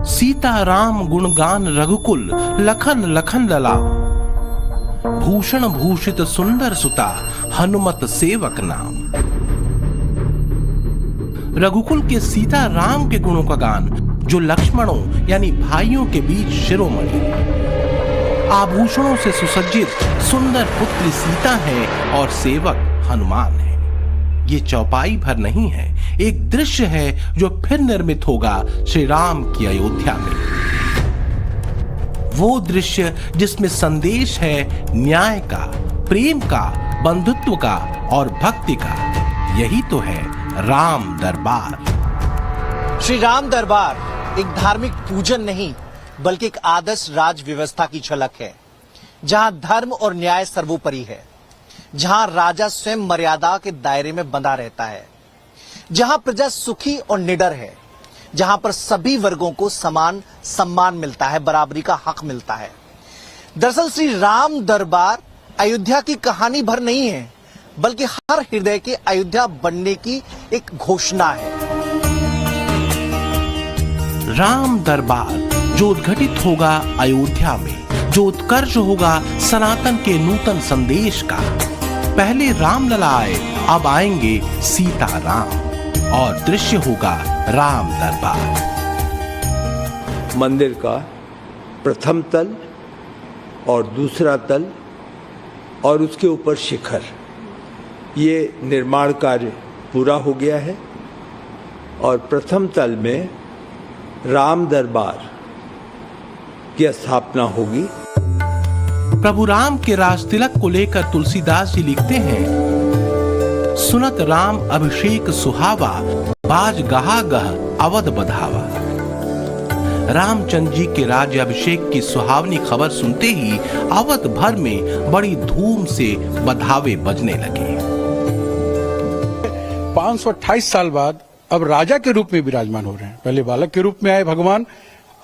सीता राम गुणगान रघुकुल लखन लखन लला, भूषण भूषित सुंदर सुता हनुमत सेवक नाम। रघुकुल के सीता राम के गुणों का गान, जो लक्ष्मणों यानी भाइयों के बीच शिरोमणि, आभूषणों से सुसज्जित सुंदर पुत्री सीता है और सेवक हनुमान है। ये चौपाई भर नहीं है, एक दृश्य है जो फिर निर्मित होगा श्री राम की अयोध्या में। वो दृश्य जिसमें संदेश है न्याय का, प्रेम का, बंधुत्व का और भक्ति का। यही तो है राम दरबार। श्री राम दरबार एक धार्मिक पूजन नहीं बल्कि एक आदर्श राज व्यवस्था की झलक है, जहां धर्म और न्याय सर्वोपरि है, जहां राजा स्वयं मर्यादा के दायरे में बंधा रहता है, जहां प्रजा सुखी और निडर है, जहां पर सभी वर्गों को समान सम्मान मिलता है, बराबरी का हक मिलता है। दरअसल श्री राम दरबार अयोध्या की कहानी भर नहीं है, बल्कि हर हृदय के अयोध्या बनने की एक घोषणा है। राम दरबार जो उद्घटित होगा अयोध्या में, जो उत्कर्ष होगा सनातन के नूतन संदेश का। पहले राम लला आए, अब आएंगे सीता राम, और दृश्य होगा राम दरबार। मंदिर का प्रथम तल और दूसरा तल और उसके ऊपर शिखर, ये निर्माण कार्य पूरा हो गया है और प्रथम तल में राम दरबार की स्थापना होगी। प्रभु राम के राज तिलक को लेकर तुलसीदास जी लिखते हैं, सुनत राम अभिषेक सुहावा, बाज गहा गह अवध बधावा। रामचंद्र जी के राज्य अभिषेक की सुहावनी खबर सुनते ही अवध भर में बड़ी धूम से बधावे बजने लगे। 528 साल बाद अब राजा के रूप में विराजमान हो रहे हैं। पहले बालक के रूप में आए भगवान,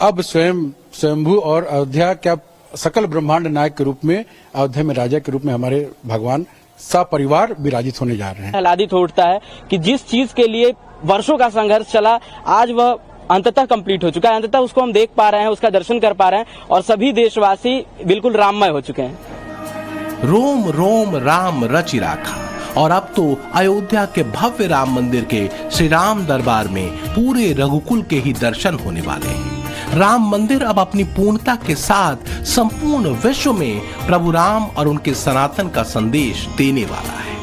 अब स्वयं स्वयंभू और अयोध्या क्या सकल ब्रह्मांड नायक के रूप में अयोध्या में राजा के रूप में हमारे भगवान सपरिवार विराजित होने जा रहे हैं। आह्लादित उठता है कि जिस चीज के लिए वर्षों का संघर्ष चला, आज वह अंततः कंप्लीट हो चुका है। अंततः उसको हम देख पा रहे हैं, उसका दर्शन कर पा रहे हैं और सभी देशवासी बिल्कुल राममय हो चुके हैं। रोम रोम राम रचि राखा। और अब तो अयोध्या के भव्य राम मंदिर के श्री राम दरबार में पूरे रघुकुल के ही दर्शन होने वाले हैं। राम मंदिर अब अपनी पूर्णता के साथ संपूर्ण विश्व में प्रभु राम और उनके सनातन का संदेश देने वाला है।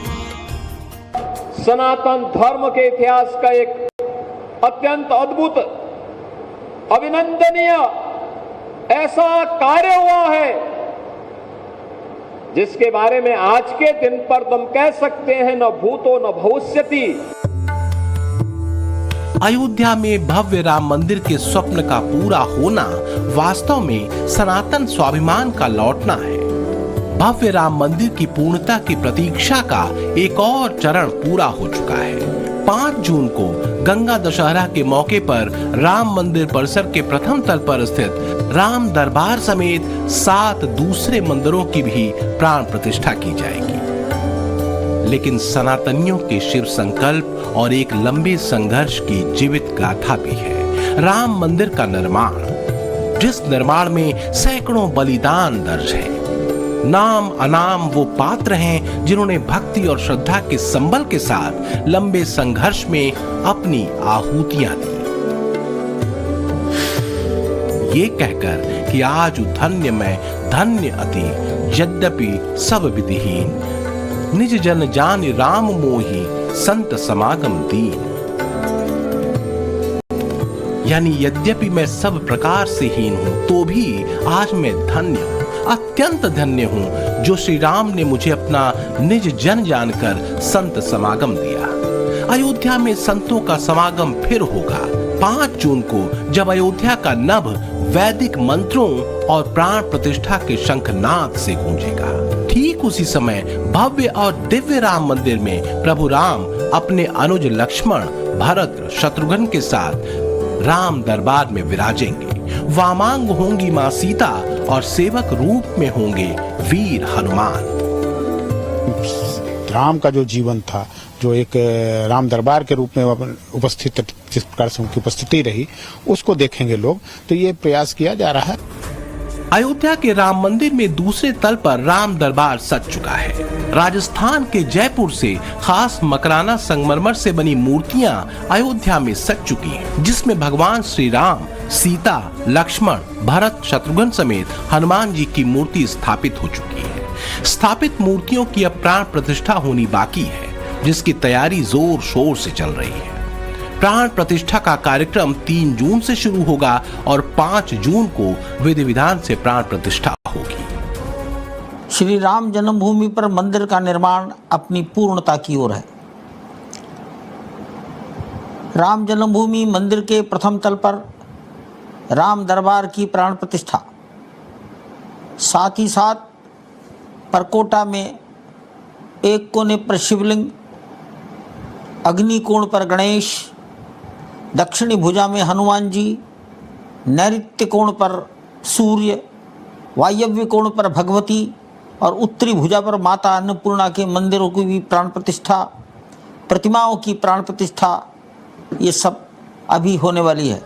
सनातन धर्म के इतिहास का एक अत्यंत अद्भुत, अभिनंदनीय ऐसा कार्य हुआ है जिसके बारे में आज के दिन पर तुम कह सकते हैं न भूतो न भविष्यति। अयोध्या में भव्य राम मंदिर के स्वप्न का पूरा होना वास्तव में सनातन स्वाभिमान का लौटना है। भव्य राम मंदिर की पूर्णता की प्रतीक्षा का एक और चरण पूरा हो चुका है। 5 जून को गंगा दशहरा के मौके पर राम मंदिर परिसर के प्रथम तल पर स्थित राम दरबार समेत 7 दूसरे मंदिरों की भी प्राण प्रतिष्ठा की जाएगी। लेकिन सनातनियों के शिव संकल्प और एक लंबे संघर्ष की जीवित गाथा भी है राम मंदिर का निर्माण, जिस निर्माण में सैकड़ों बलिदान दर्ज है। नाम अनाम वो पात्र हैं जिन्होंने भक्ति और श्रद्धा के संबल के साथ लंबे संघर्ष में अपनी आहुतियां दी। ये कहकर कि आज धन्य मैं धन्य अति, यद्यपि सब विधिहीन, निज जन जान राम मोही संत समागम दीन। यानी यद्यपि मैं सब प्रकार से हीन हूं, तो भी आज मैं धन्य हूं, अत्यंत धन्य हूं जो श्री राम ने मुझे अपना निज जन जानकर संत समागम दिया। अयोध्या में संतों का समागम फिर होगा 5 जून को, जब अयोध्या का नभ वैदिक मंत्रों और प्राण प्रतिष्ठा के शंखनाद से गूंजेगा। ठीक उसी समय भव्य और दिव्य राम मंदिर में प्रभु राम अपने अनुज लक्ष्मण, भरत, शत्रुघ्न के साथ राम दरबार में विराजेंगे। वामांग होंगी मां सीता और सेवक रूप में होंगे वीर हनुमान। राम का जो जीवन था जो एक राम दरबार के रूप में उपस्थित, जिस प्रकार से उनकी उपस्थिति रही, उसको देखेंगे लोग। तो ये प्रयास किया जा रहा है। अयोध्या के राम मंदिर में दूसरे तल पर राम दरबार सज चुका है। राजस्थान के जयपुर से खास मकराना संगमरमर से बनी मूर्तियां अयोध्या में सज चुकी हैं, जिसमें भगवान श्री राम, सीता, लक्ष्मण, भरत, शत्रुघ्न समेत हनुमान जी की मूर्ति स्थापित हो चुकी है। स्थापित मूर्तियों की अब प्राण प्रतिष्ठा होनी बाकी है, जिसकी तैयारी जोर शोर से चल रही है। प्राण प्रतिष्ठा का कार्यक्रम 3 जून से शुरू होगा और 5 जून को विधि विधान से प्राण प्रतिष्ठा होगी। श्री राम जन्मभूमि पर मंदिर का निर्माण अपनी पूर्णता की ओर है। राम जन्मभूमि मंदिर के प्रथम तल पर राम दरबार की प्राण प्रतिष्ठा, साथ ही साथ परकोटा में एक कोने पर शिवलिंग, अग्नि कोण पर गणेश, दक्षिणी भुजा में हनुमान जी, नैऋत्य कोण पर सूर्य, वायव्य कोण पर भगवती और उत्तरी भुजा पर माता अन्नपूर्णा के मंदिरों की भी प्राण प्रतिष्ठा, प्रतिमाओं की प्राण प्रतिष्ठा, ये सब अभी होने वाली है।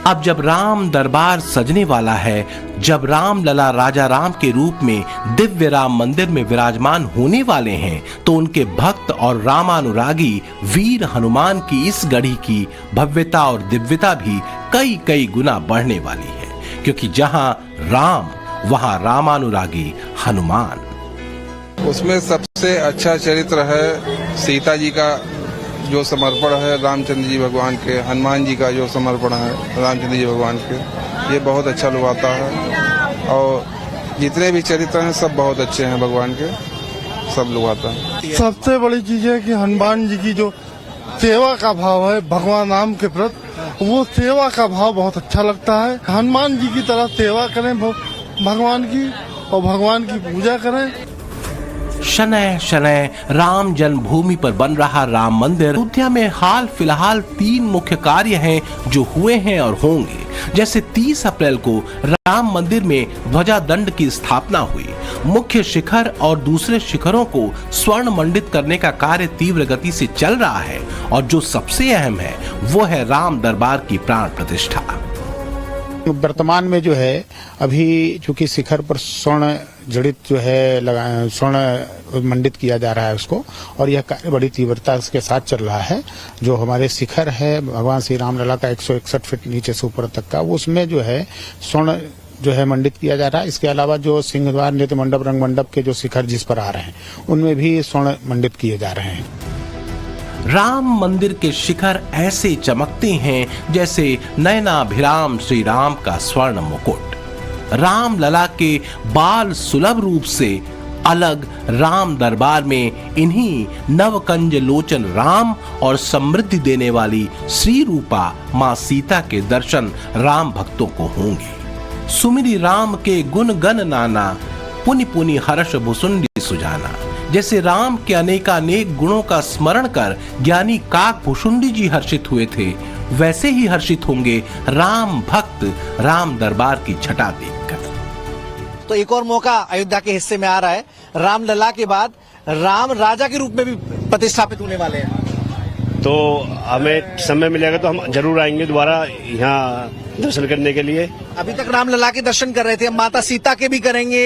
अब जब राम दरबार सजने वाला है, जब राम लला राजा राम के रूप में दिव्य राम मंदिर में विराजमान होने वाले हैं, तो उनके भक्त और रामानुरागी वीर हनुमान की इस गढ़ी की भव्यता और दिव्यता भी कई कई गुना बढ़ने वाली है, क्योंकि जहां राम वहां रामानुरागी हनुमान। उसमें सबसे अच्छा चरित्र है सीता जी का जो समर्पण है रामचंद्र जी भगवान के, हनुमान जी का जो समर्पण है रामचंद्र जी भगवान के, ये बहुत अच्छा लुभाता है। और जितने भी चरित्र हैं सब बहुत अच्छे हैं भगवान के, सब लुभाता है। सबसे बड़ी चीज है कि हनुमान जी की जो सेवा का भाव है भगवान राम के प्रति, वो सेवा का भाव बहुत अच्छा लगता है। हनुमान जी की तरह सेवा करें भगवान की और भगवान की पूजा करें। शनय शनय राम जन्मभूमि पर बन रहा राम मंदिर अयोध्या में हाल फिलहाल 3 मुख्य कार्य हैं जो हुए हैं और होंगे। जैसे 30 अप्रैल को राम मंदिर में ध्वजा दंड की स्थापना हुई। मुख्य शिखर और दूसरे शिखरों को स्वर्ण मंडित करने का कार्य तीव्र गति से चल रहा है और जो सबसे अहम है वो है राम दरबार की प्राण प्रतिष्ठा। वर्तमान में जो है अभी चूंकि शिखर पर स्वर्ण जड़ित जो है स्वर्ण मंडित किया जा रहा है उसको, और यह कार्य बड़ी तीव्रता के साथ चल रहा है। जो हमारे शिखर है भगवान श्री राम लला का 161 फीट नीचे से ऊपर तक का, उसमें जो है स्वर्ण जो है मंडित किया जा रहा है। इसके अलावा जो सिंहद्वार, नृत्य मंडप, रंग मंडप के जो शिखर जिस पर आ रहे हैं उनमें भी स्वर्ण मंडित किए जा रहे हैं। राम मंदिर के शिखर ऐसे चमकते हैं जैसे नयनाभिराम श्री राम का स्वर्ण मुकुट। राम लला के बाल सुलभ रूप से अलग राम दरबार में इन्हीं नवकंज लोचन राम और समृद्धि देने वाली श्री रूपा मां सीता के दर्शन राम भक्तों को होंगे। सुमिरी राम के गुण गण नाना, पुनि पुनि हर्ष भुसुंडी सुजाना। जैसे राम के अनेकानेक गुणों का स्मरण कर ज्ञानी काक भुसुंडी जी हर्षित हुए थे, वैसे ही हर्षित होंगे राम भक्त राम दरबार की छटा देखकर। तो एक और मौका अयोध्या के हिस्से में आ रहा है। राम लला के बाद राम राजा के रूप में भी प्रतिष्ठापित होने वाले हैं। तो हमें समय मिलेगा तो हम जरूर आएंगे दोबारा यहाँ दर्शन करने के लिए। अभी तक राम लला के दर्शन कर रहे थे, माता सीता के भी करेंगे,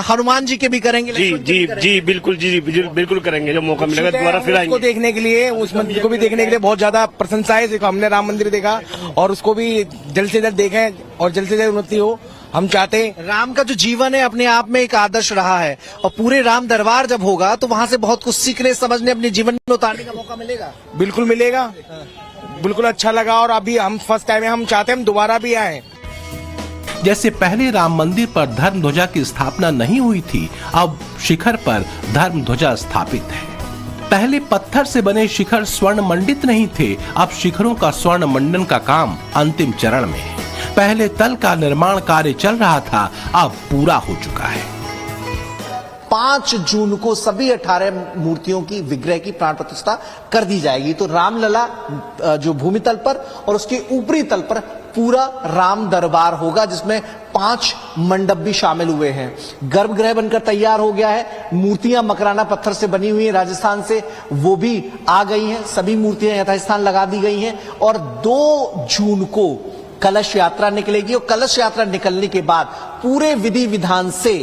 हनुमान जी के भी करेंगे। जी बिल्कुल करेंगे। जो मौका मिलेगा दोबारा फिर आएंगे। उसको देखने के लिए, उस मंदिर को भी देखने के लिए बहुत ज्यादा प्रशंसा है। देखो हमने राम मंदिर देखा और उसको भी जल्द से जल्द देखें और जल्द से जल्द उन्नति हो, हम चाहते हैं। राम का जो जीवन है अपने आप में एक आदर्श रहा है और पूरे राम दरबार जब होगा तो वहाँ से बहुत कुछ सीखने, समझने, अपने जीवन में उतारने का मौका मिलेगा। बिल्कुल मिलेगा, बिल्कुल अच्छा लगा। और अभी हम फर्स्ट टाइम है, हम चाहते हैं हम दोबारा भी आए। जैसे पहले राम मंदिर पर धर्म ध्वजा की स्थापना नहीं हुई थी, अब शिखर पर धर्म ध्वजा स्थापित है। पहले पत्थर से बने शिखर स्वर्ण मंडित नहीं थे, अब शिखरों का स्वर्ण मंडन का काम अंतिम चरण में है। पहले तल का निर्माण कार्य चल रहा था, अब पूरा हो चुका है। 5 जून को सभी 18 मूर्तियों की विग्रह की प्राण प्रतिष्ठा कर दी जाएगी। तो रामलला जो भूमि तल पर और उसके ऊपरी तल पर पूरा राम दरबार होगा, जिसमें 5 मंडप भी शामिल हुए हैं। गर्भगृह बनकर तैयार हो गया है। मूर्तियां मकराना पत्थर से बनी हुई हैं राजस्थान से, वो भी आ गई हैं। सभी मूर्तियां यथास्थान लगा दी गई हैं और 2 जून को कलश यात्रा निकलेगी और कलश यात्रा निकलने के बाद पूरे विधि विधान से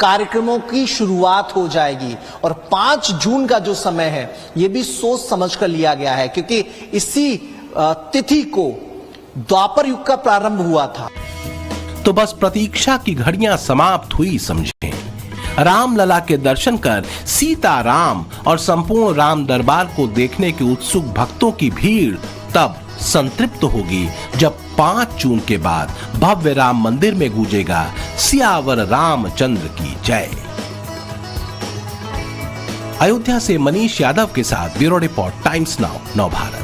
कार्यक्रमों की शुरुआत हो जाएगी। और 5 जून का जो समय है यह भी सोच समझ कर लिया गया है, क्योंकि इसी तिथि को द्वापर युग का प्रारंभ हुआ था। तो बस प्रतीक्षा की घड़ियां समाप्त हुई समझें। रामलला के दर्शन कर सीता राम और संपूर्ण राम दरबार को देखने के उत्सुक भक्तों की भीड़ तब संतृप्त होगी जब 5 जून के बाद भव्य राम मंदिर में गूंजेगा सियावर रामचंद्र की जय। अयोध्या से मनीष यादव के साथ ब्यूरो रिपोर्ट, टाइम्स नाउ, नव भारत।